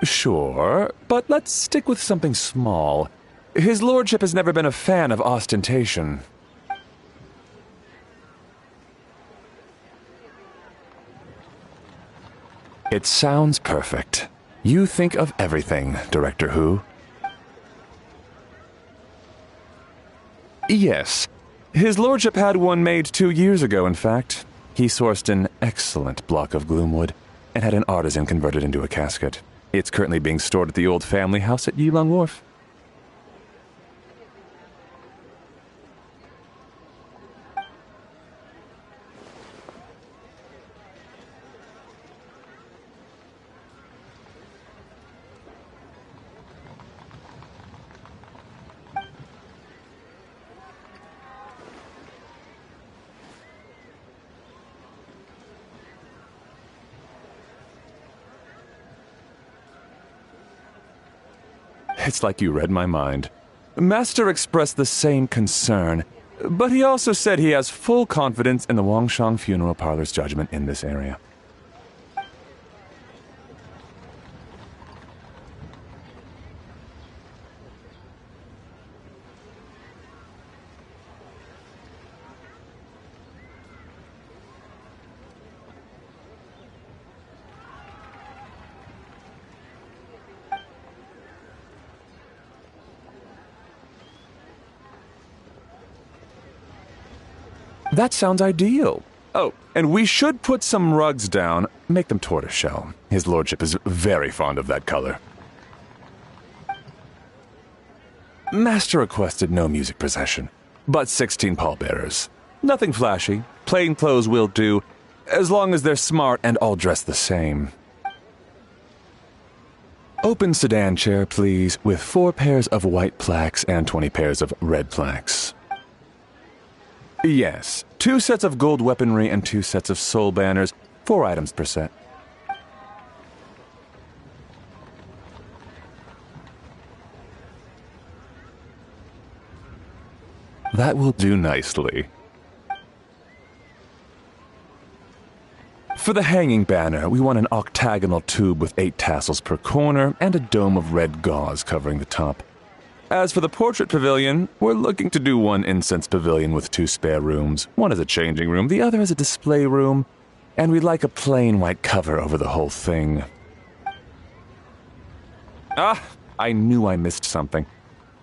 Sure, but let's stick with something small. His lordship has never been a fan of ostentation. It sounds perfect. You think of everything, Director Who. Yes. His lordship had one made 2 years ago, in fact. He sourced an excellent block of gloomwood and had an artisan convert it into a casket. It's currently being stored at the old family house at Yilong Wharf. It's like you read my mind. Master expressed the same concern, but he also said he has full confidence in the Wangshang Funeral Parlor's judgment in this area. That sounds ideal. Oh, and we should put some rugs down. Make them tortoiseshell. His lordship is very fond of that color. Master requested no music procession, but 16 pallbearers. Nothing flashy. Plain clothes will do, as long as they're smart and all dressed the same. Open sedan chair, please, with 4 pairs of white plaques and 20 pairs of red plaques. Yes, 2 sets of gold weaponry and 2 sets of soul banners, 4 items per set. That will do nicely. For the hanging banner, we want an octagonal tube with 8 tassels per corner and a dome of red gauze covering the top. As for the portrait pavilion, we're looking to do 1 incense pavilion with 2 spare rooms. One is a changing room, the other is a display room, and we'd like a plain white cover over the whole thing. Ah, I knew I missed something.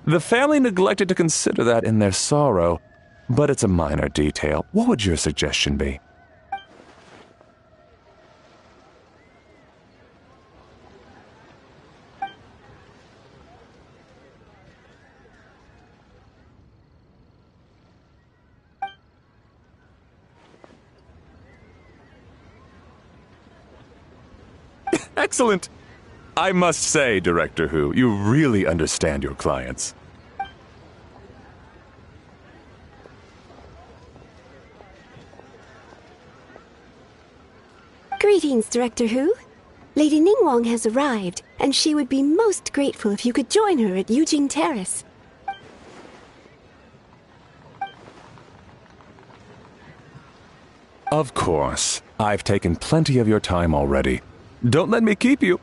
The family neglected to consider that in their sorrow, but it's a minor detail. What would your suggestion be? Excellent! I must say, Director Who, you really understand your clients. Greetings, Director Who. Lady Ningguang has arrived, and she would be most grateful if you could join her at Yujing Terrace. Of course. I've taken plenty of your time already. Don't let me keep you.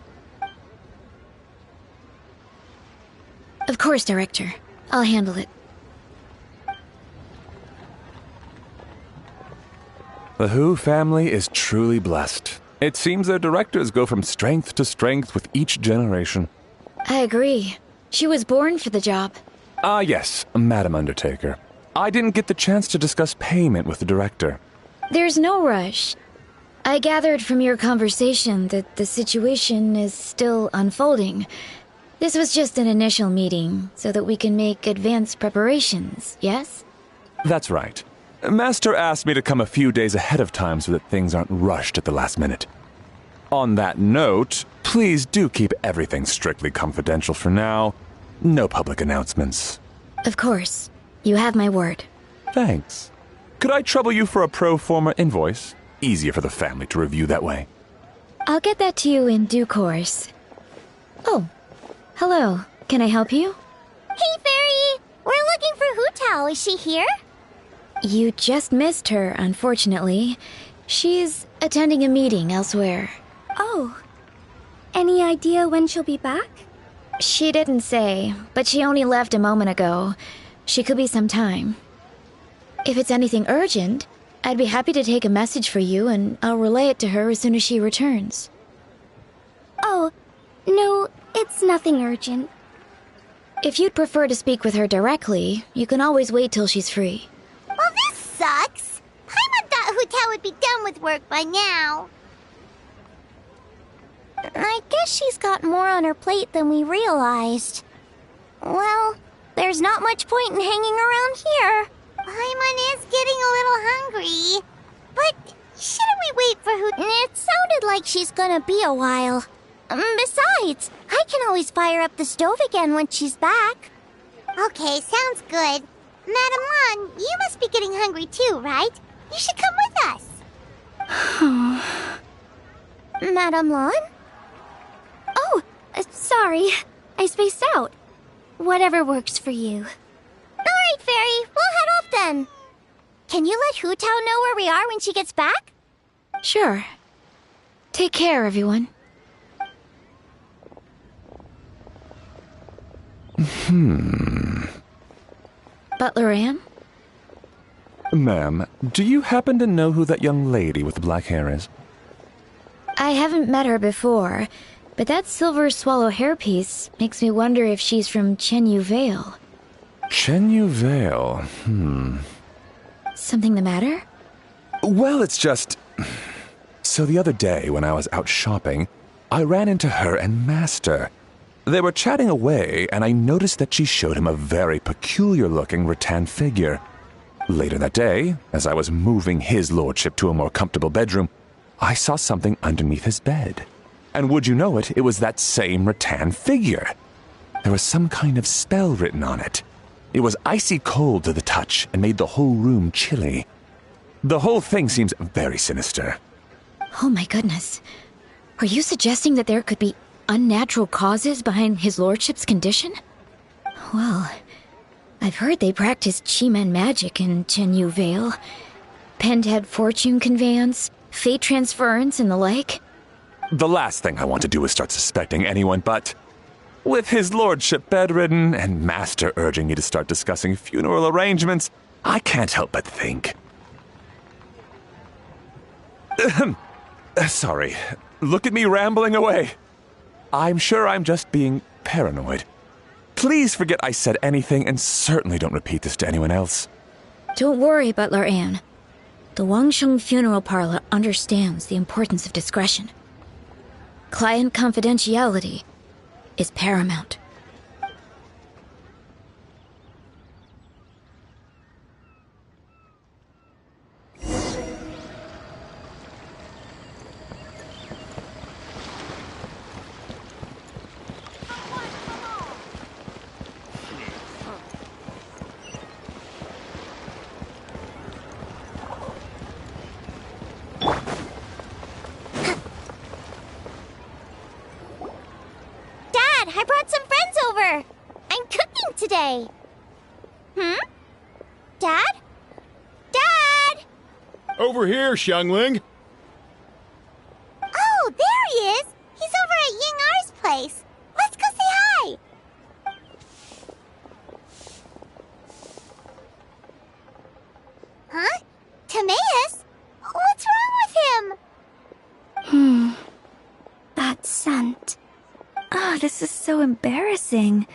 Of course, Director. I'll handle it. The Who family is truly blessed. It seems their directors go from strength to strength with each generation. I agree. She was born for the job. Ah, yes, Madam Undertaker. I didn't get the chance to discuss payment with the director. There's no rush. I gathered from your conversation that the situation is still unfolding. This was just an initial meeting, so that we can make advanced preparations, yes? That's right. Master asked me to come a few days ahead of time so that things aren't rushed at the last minute. On that note, please do keep everything strictly confidential for now. No public announcements. Of course. You have my word. Thanks. Could I trouble you for a pro forma invoice? Easier for the family to review that way. I'll get that to you in due course. Oh, hello. Can I help you? Hey, Fairy! We're looking for Hu Tao. Is she here? You just missed her, unfortunately. She's attending a meeting elsewhere. Oh. Any idea when she'll be back? She didn't say, but she only left a moment ago. She could be some time. If it's anything urgent, I'd be happy to take a message for you and I'll relay it to her as soon as she returns. Oh, no, it's nothing urgent. If you'd prefer to speak with her directly, you can always wait till she's free. Well, this sucks. Paimon thought Hu would be done with work by now. I guess she's got more on her plate than we realized. Well, there's not much point in hanging around here. Paimon is getting a little hungry. But shouldn't we wait for Hu? It sounded like she's gonna be a while. Besides, I can always fire up the stove again when she's back. Okay, sounds good. Madame Lan, you must be getting hungry too, right? You should come with us. Madame Lan? Oh, sorry. I spaced out. Whatever works for you. Alright, Fairy. We'll head off then. Can you let Hu know where we are when she gets back? Sure. Take care, everyone. Butler Anne? Ma'am, do you happen to know who that young lady with the black hair is? I haven't met her before, but that silver swallow hairpiece makes me wonder if she's from Chenyu Vale. Chenyu Vale, Something the matter? Well, it's just... So the other day, when I was out shopping, I ran into her and Master. They were chatting away, and I noticed that she showed him a very peculiar-looking rattan figure. Later that day, as I was moving his lordship to a more comfortable bedroom, I saw something underneath his bed. And would you know it, it was that same rattan figure. There was some kind of spell written on it. It was icy cold to the touch and made the whole room chilly. The whole thing seems very sinister. Oh my goodness. Are you suggesting that there could be unnatural causes behind his lordship's condition? Well, I've heard they practice Chi-Men magic in Chenyu Vale. Pentad fortune conveyance, fate transference, and the like. The last thing I want to do is start suspecting anyone, but... with his lordship bedridden and Master urging me to start discussing funeral arrangements, I can't help but think. Sorry. Look at me rambling away. I'm sure I'm just being paranoid. Please forget I said anything and certainly don't repeat this to anyone else. Don't worry, Butler Anne. The Wangsheng Funeral Parlor understands the importance of discretion. Client confidentiality is paramount. I brought some friends over. I'm cooking today. Dad? Dad! Over here, Xiangling. Oh, there he is. He's over at Ying R's place. Let's go say hi. Huh? Timaeus? What's wrong with him? That scent. Ah, this is so embarrassing.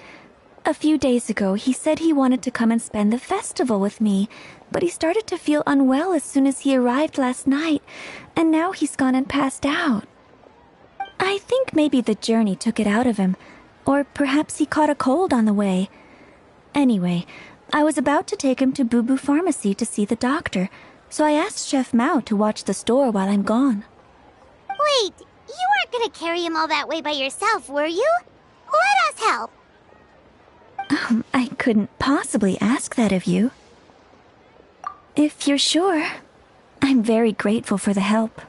A few days ago, he said he wanted to come and spend the festival with me, but he started to feel unwell as soon as he arrived last night, and now he's gone and passed out. I think maybe the journey took it out of him, or perhaps he caught a cold on the way. Anyway, I was about to take him to Boo Boo Pharmacy to see the doctor, so I asked Chef Mao to watch the store while I'm gone. Wait, you weren't gonna carry him all that way by yourself, were you? Let us help. I couldn't possibly ask that of you. If you're sure, I'm very grateful for the help.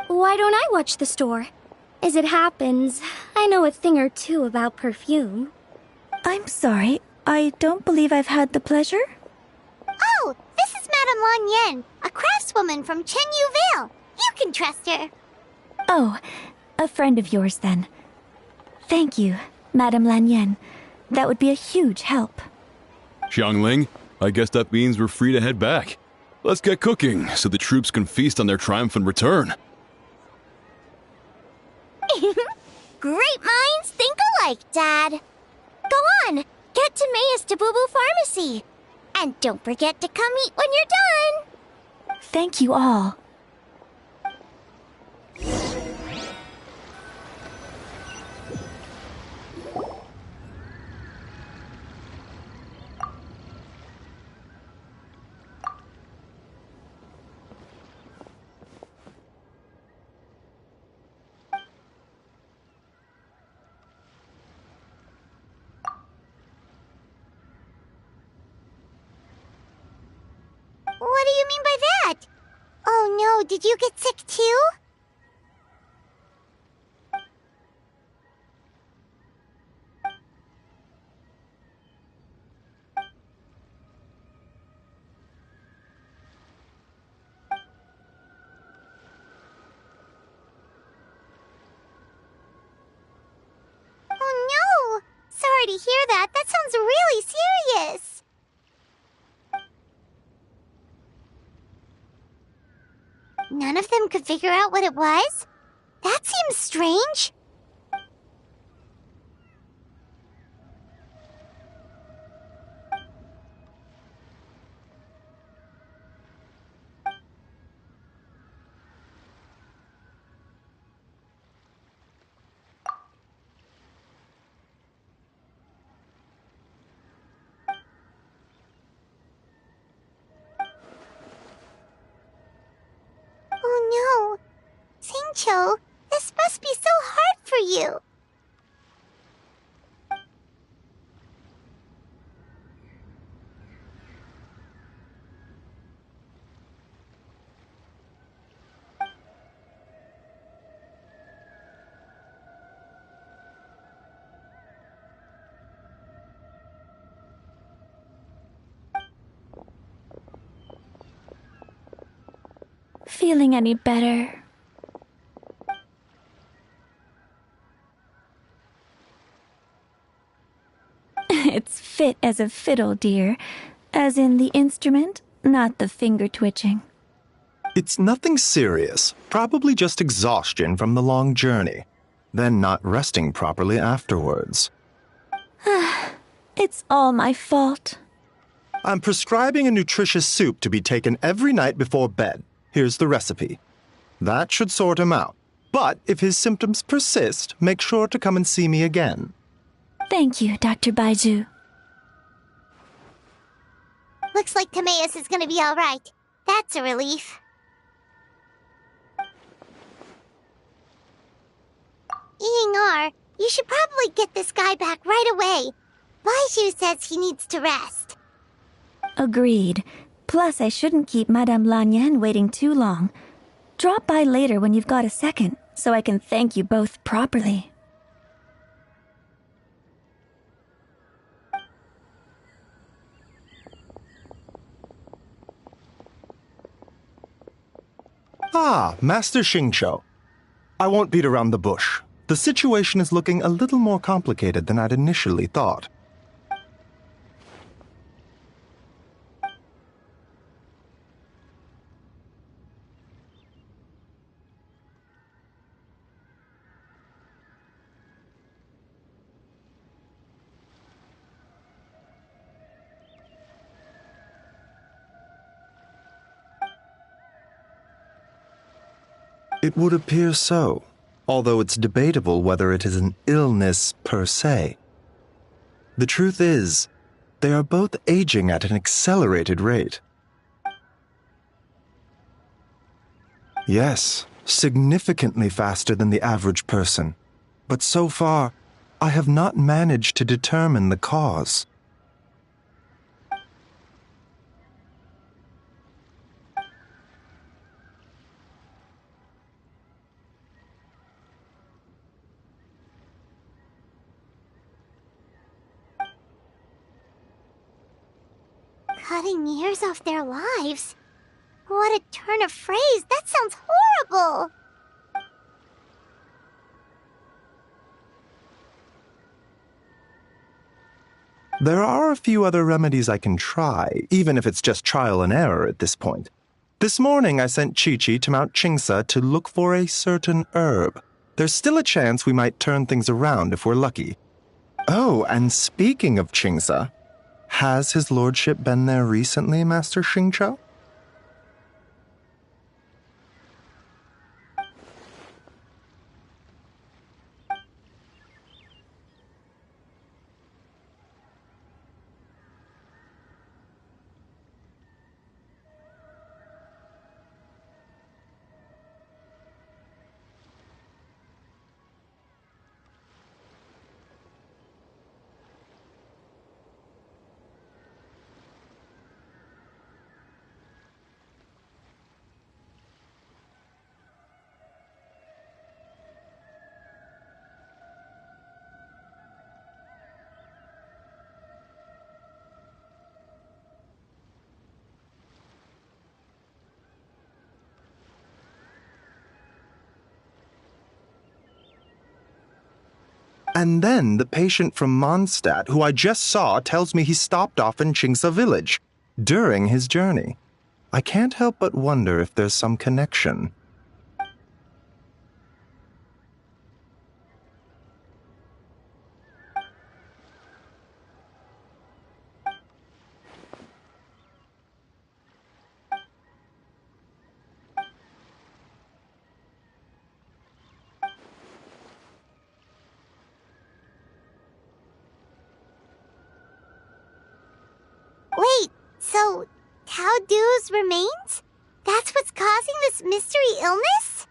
Why don't I watch the store? As it happens, I know a thing or two about perfume. I'm sorry, I don't believe I've had the pleasure. Oh, this is Madame Lan Yen, a craftswoman from Chenyu Vale. You can trust her. Oh, A friend of yours, then. Thank you, Madame Lanyen. That would be a huge help. Xiangling, I guess that means we're free to head back. Let's get cooking so the troops can feast on their triumphant return. Great minds think alike, Dad. Go on, get to Mayus to Boo Boo Pharmacy. And don't forget to come eat when you're done. Thank you all. What do you mean by that? Oh no, did you get sick too? Oh no! Sorry to hear that. That sounds really serious. None of them could figure out what it was? That seems strange. Oh no. Singcho, this must be so hard for you. Feeling any better? It's fit as a fiddle, dear. As in the instrument, not the finger twitching. It's nothing serious. Probably just exhaustion from the long journey. Then not resting properly afterwards. It's all my fault. I'm prescribing a nutritious soup to be taken every night before bed. Here's the recipe. That should sort him out. But if his symptoms persist, make sure to come and see me again. Thank you, Dr. Baiju. Looks like Timaeus is gonna be alright. That's a relief. Ying-ar, you should probably get this guy back right away. Baiju says he needs to rest. Agreed. Plus, I shouldn't keep Madame Lanyen waiting too long. Drop by later when you've got a second, so I can thank you both properly. Ah, Master Xingqiu. I won't beat around the bush. The situation is looking a little more complicated than I'd initially thought. It would appear so, although it's debatable whether it is an illness per se. The truth is, they are both aging at an accelerated rate. Yes, significantly faster than the average person. But so far, I have not managed to determine the cause. Cutting years off their lives? What a turn of phrase! That sounds horrible! There are a few other remedies I can try, even if it's just trial and error at this point. This morning I sent Chi-Chi to Mount Chingsa to look for a certain herb. There's still a chance we might turn things around if we're lucky. Oh, and speaking of Chingsa, has his lordship been there recently, Master Xingqiu? And then the patient from Mondstadt, who I just saw, tells me he stopped off in Chingsa village during his journey. I can't help but wonder if there's some connection. Wait, so Tao Du's remains? That's what's causing this mystery illness?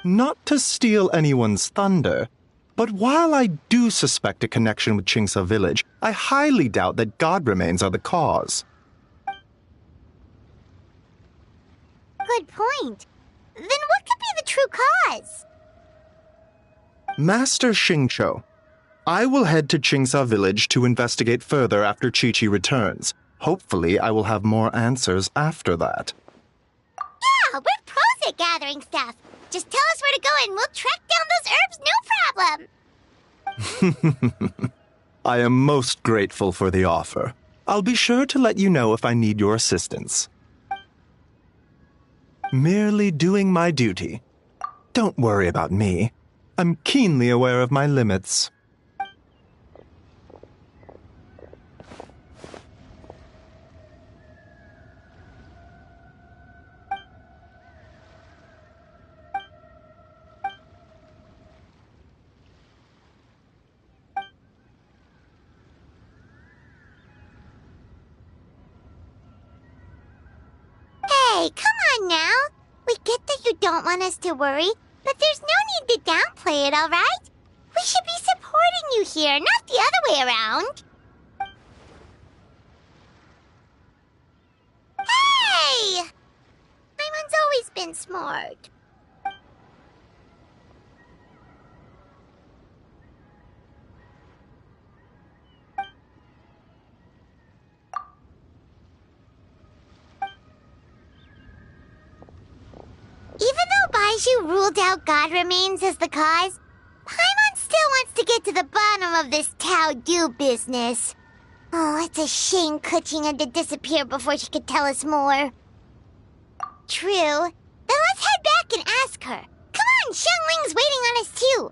Not to steal anyone's thunder, but while I do suspect a connection with Chingsa village, I highly doubt that god remains are the cause. Good point. Then what could be the true cause? Master Xingqiu, I will head to Chingsa village to investigate further after Chi-Chi returns. Hopefully, I will have more answers after that. Yeah, we're pros at gathering stuff. Just tell us where to go and we'll track down those herbs, no problem. I am most grateful for the offer. I'll be sure to let you know if I need your assistance. Merely doing my duty. Don't worry about me. I'm keenly aware of my limits. Hey, come on now. We get that you don't want us to worry, but there's no need to downplay it, all right? We should be supporting you here, not the other way around. Hey! Paimon's always been smart. Even though Baizhu ruled out God remains as the cause, Paimon still wants to get to the bottom of this Tao Du business. Oh, it's a shame Kuching had to disappear before she could tell us more. True. Then let's head back and ask her. Come on, Xiangling's waiting on us too.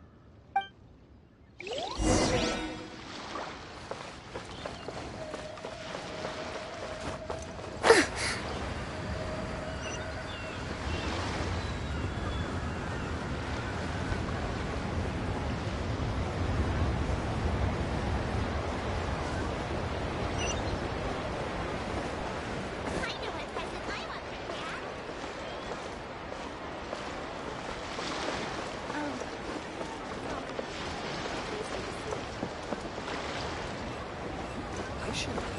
I should